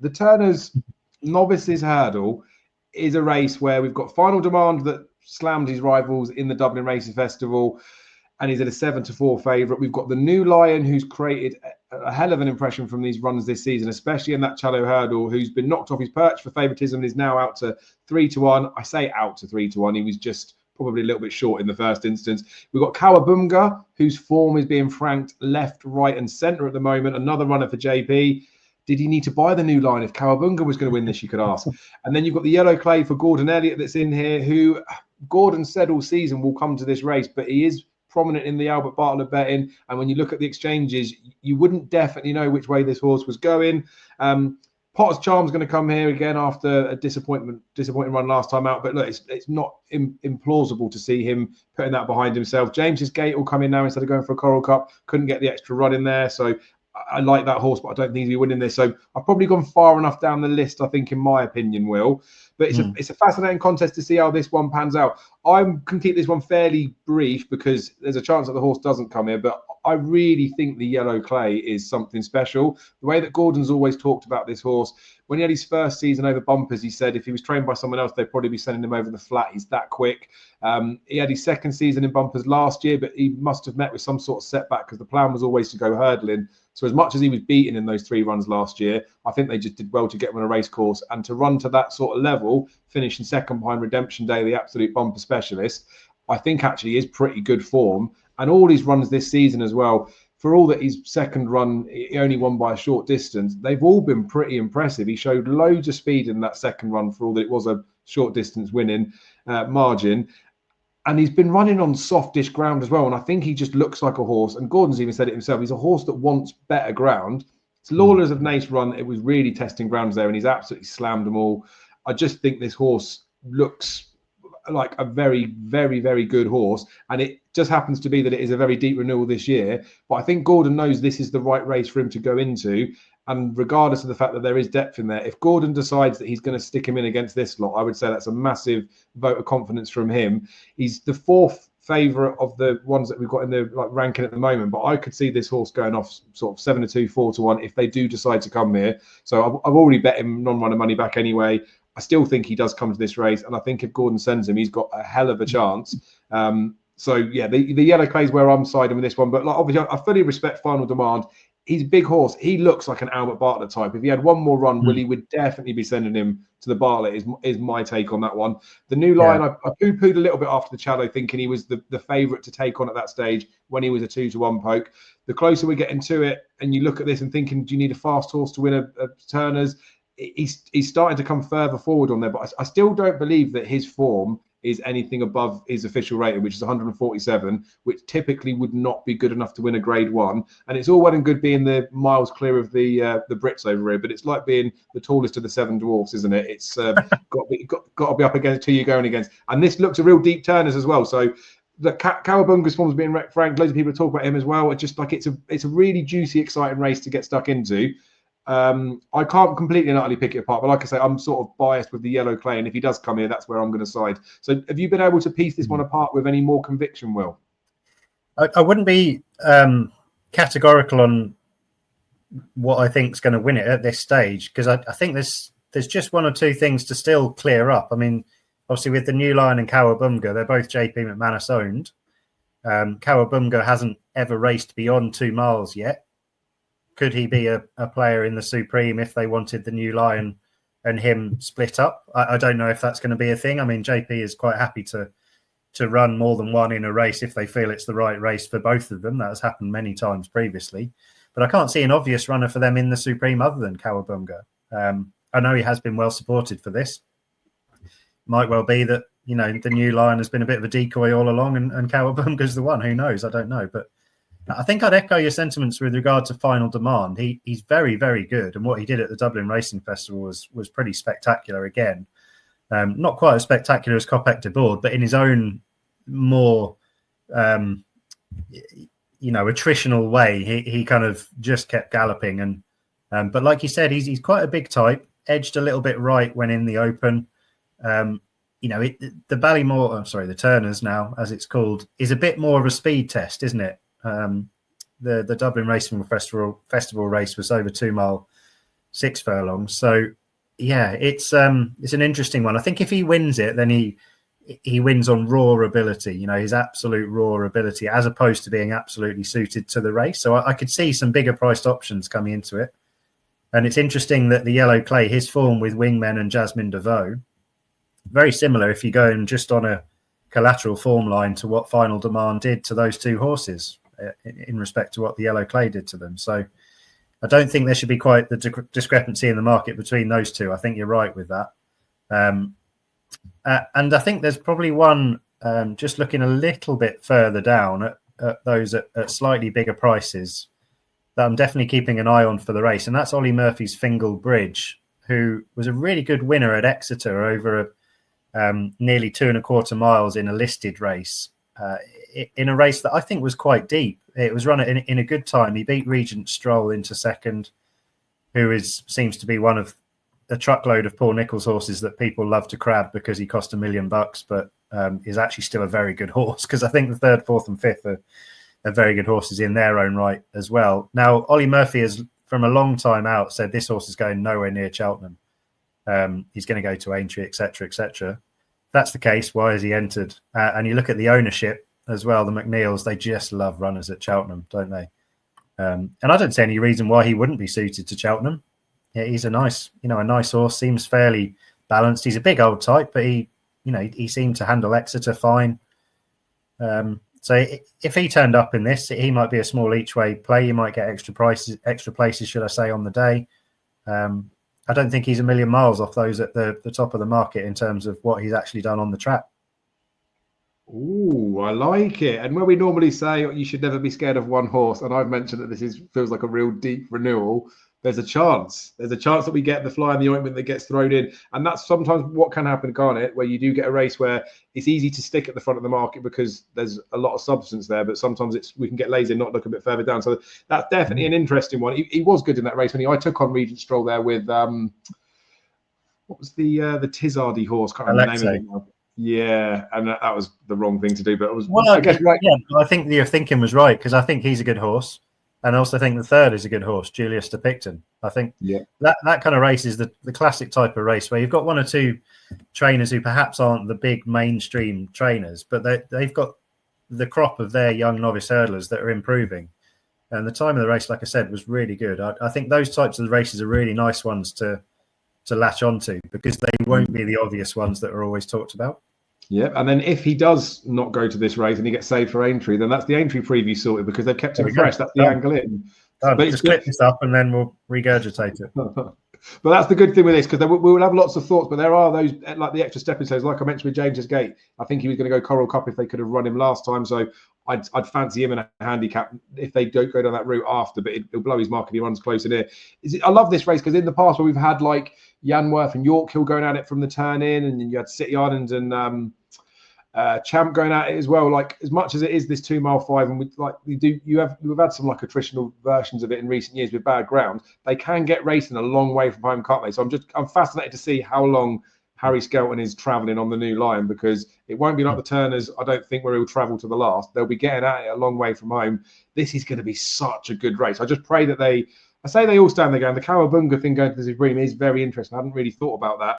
The Turners Novices Hurdle is a race where we've got Final Demand that slammed his rivals in the Dublin Racing Festival, and he's at a 7-4 favourite. We've got the New Lion, who's created a hell of an impression from these runs this season, especially in that Cheltenham Hurdle, who's been knocked off his perch for favouritism and is now out to 3-1. I say out to 3-1. He was just probably a little bit short in the first instance. We've got Kawabunga, whose form is being franked left, right and centre at the moment. Another runner for JP. Did he need to buy the New Line if Kawabunga was going to win this, you could ask? And then you've got the Yellow Clay for Gordon Elliott that's in here, who Gordon said all season will come to this race, but he is prominent in the Albert Bartlett betting. And when you look at the exchanges, you wouldn't definitely know which way this horse was going. Potter's Charm's going to come here again after a disappointing run last time out. But look, it's not implausible to see him putting that behind himself. James's Gate will come in now instead of going for a Coral Cup. Couldn't get the extra run in there. So I like that horse, but I don't think he'll be winning this. So I've probably gone far enough down the list, I think, in my opinion, Will. But it's a fascinating contest to see how this one pans out. I can keep this one fairly brief because there's a chance that the horse doesn't come here. But I really think the Yellow Clay is something special. The way that Gordon's always talked about this horse, when he had his first season over bumpers, he said if he was trained by someone else, they'd probably be sending him over the flat. He's that quick. He had his second season in bumpers last year, but he must have met with some sort of setback because the plan was always to go hurdling. So as much as he was beaten in those 3 runs last year, I think they just did well to get him on a race course and to run to that sort of level, finishing second behind Redemption Day, the absolute bumper specialist, I think actually is pretty good form. And all his runs this season as well, for all that his second run, he only won by a short distance, they've all been pretty impressive. He showed loads of speed in that second run for all that it was a short distance winning margin. And he's been running on softish ground as well. And I think he just looks like a horse. And Gordon's even said it himself. He's a horse that wants better ground. It's Lawler's of Nace run. It was really testing grounds there, and he's absolutely slammed them all. I just think this horse looks like a very, very, very good horse. And it just happens to be that it is a very deep renewal this year. But I think Gordon knows this is the right race for him to go into. And regardless of the fact that there is depth in there, if Gordon decides that he's going to stick him in against this lot, I would say that's a massive vote of confidence from him. He's the 4th favourite of the ones that we've got in the ranking at the moment, but I could see this horse going off sort of 7-2, 4-1 if they do decide to come here. So I've already bet him non-runner money back anyway. I still think he does come to this race, and I think if Gordon sends him, he's got a hell of a chance. So yeah, the Yellow Clay is where I'm siding with this one, but obviously I fully respect Final Demand. He's a big horse. He looks like an Albert Bartlett type. If he had one more run, Willie would definitely be sending him to the Bartlett, is my take on that one. The New Lion, I poo-pooed a little bit after the Challow, thinking he was the favourite to take on at that stage when he was a 2-1 poke. The closer we're getting to it, and you look at this and thinking, do you need a fast horse to win a Turner's? He's starting to come further forward on there, but I still don't believe that his form is anything above his official rating, which is 147, which typically would not be good enough to win a Grade 1. And it's all well and good being the miles clear of the Brits over here, but it's like being the tallest of the 7 dwarfs, isn't it? It's got to be up against who you're going against. And this looks a real deep Turners as well. So the Kawabunga's form's being franked. Loads of people talk about him as well. It's just like it's a really juicy, exciting race to get stuck into. I can't completely and utterly pick it apart, but like I say, I'm sort of biased with the Yellow Clay, and if he does come here, that's where I'm going to side. So have you been able to piece this one apart with any more conviction, Will? I wouldn't be categorical on what I think is going to win it at this stage, because I think there's just 1 or 2 things to still clear up. I mean, obviously with the New Lion and Kawabunga, they're both JP McManus owned. Kawabunga hasn't ever raced beyond 2 miles yet. Could he be a player in the Supreme if they wanted the New Lion and him split up? I don't know if that's going to be a thing. I mean, JP is quite happy to run more than one in a race if they feel it's the right race for both of them. That has happened many times previously. But I can't see an obvious runner for them in the Supreme other than Kawabunga. I know he has been well supported for this. Might well be that, the New Lion has been a bit of a decoy all along and Kawabunga's the one. Who knows? I don't know. But I think I'd echo your sentiments with regard to Final Demand. He's very, very good. And what he did at the Dublin Racing Festival was pretty spectacular again. Not quite as spectacular as Copec de Board, but in his own more, attritional way, he kind of just kept galloping. But like you said, he's quite a big type, edged a little bit right when in the open. The Turners now, as it's called, is a bit more of a speed test, isn't it? The Dublin Racing Festival race was over 2 mile 6 furlongs. So yeah, it's an interesting one. I think if he wins it, then he wins on raw ability, you know, his absolute raw ability, as opposed to being absolutely suited to the race. So I could see some bigger priced options coming into it. And it's interesting that the Yellow Clay, his form with Wingmen and Jasmine DeVoe, very similar if you go in just on a collateral form line to what Final Demand did to those two horses in respect to what the Yellow Clay did to them. So I don't think there should be quite the discrepancy in the market between those two. I think you're right with that. And I think there's probably one, just looking a little bit further down at those at slightly bigger prices, that I'm definitely keeping an eye on for the race. And that's Ollie Murphy's Fingal Bridge, who was a really good winner at Exeter over nearly 2.25 miles in a listed race, in a race that I think was quite deep. It was run in a good time. He beat Regent Stroll into second, who seems to be one of a truckload of Paul Nicholls horses that people love to crab because he cost $1 million, but is actually still a very good horse, because I think the third, fourth and fifth are very good horses in their own right as well. Now, Ollie Murphy has, from a long time out, said this horse is going nowhere near Cheltenham. He's going to go to Aintree, etc., etc. If that's the case, why has he entered? And you look at the ownership as well, the McNeils, they just love runners at Cheltenham, don't they? And I don't see any reason why he wouldn't be suited to Cheltenham. Yeah, he's a nice horse, seems fairly balanced. He's a big old type, but he seemed to handle Exeter fine. So if he turned up in this, he might be a small each way play. You might get extra places, should I say, on the day. I don't think he's a million miles off those at the top of the market in terms of what he's actually done on the track. Ooh, I like it. And when we normally say you should never be scared of one horse, and I've mentioned that this feels like a real deep renewal, there's a chance. There's a chance that we get the fly in the ointment that gets thrown in. And that's sometimes what can happen, can't it? Where you do get a race where it's easy to stick at the front of the market because there's a lot of substance there, but sometimes we can get lazy and not look a bit further down. So that's definitely an interesting one. He was good in that race when I took on Regent Stroll there with what was the Tizardy horse? Can't remember the name of it now. Yeah, and that was the wrong thing to do, but it was. Well, I guess right. Yeah, I think your thinking was right, because I think he's a good horse, and I also think the third is a good horse, Julius de Picton. I think that kind of race is the classic type of race where you've got one or two trainers who perhaps aren't the big mainstream trainers, but they've got the crop of their young novice hurdlers that are improving. And the time of the race, like I said, was really good. I think those types of races are really nice ones to latch onto, because they won't be the obvious ones that are always talked about. Yeah, and then if he does not go to this race and he gets saved for Aintree, then that's the Aintree preview sorted, because they've kept him fresh. That's the angle in. But just clip this up and then we'll regurgitate it. But that's the good thing with this, because we will have lots of thoughts, but there are those, like the extra stepping stones, like I mentioned with James's Gate. I think he was going to go Coral Cup if they could have run him last time, so I'd fancy him in a handicap if they don't go down that route after, but it'll blow his mark if he runs closer near. I love this race, because in the past where we've had like Yanworth and York Hill going at it from the turn in, and then you had City Island and Champ going at it as well. Like, as much as it is this 2 mile 5, and we've had some like attritional versions of it in recent years with bad ground, they can get racing a long way from home, can't they? So I'm fascinated to see how long Harry Skelton is travelling on the new line, because it won't be like the Turners, I don't think, where he'll travel to the last. They'll be getting at it a long way from home. This is going to be such a good race. I just pray that they all stand there going, the Cowabunga thing going to the Supreme is very interesting. I hadn't really thought about that.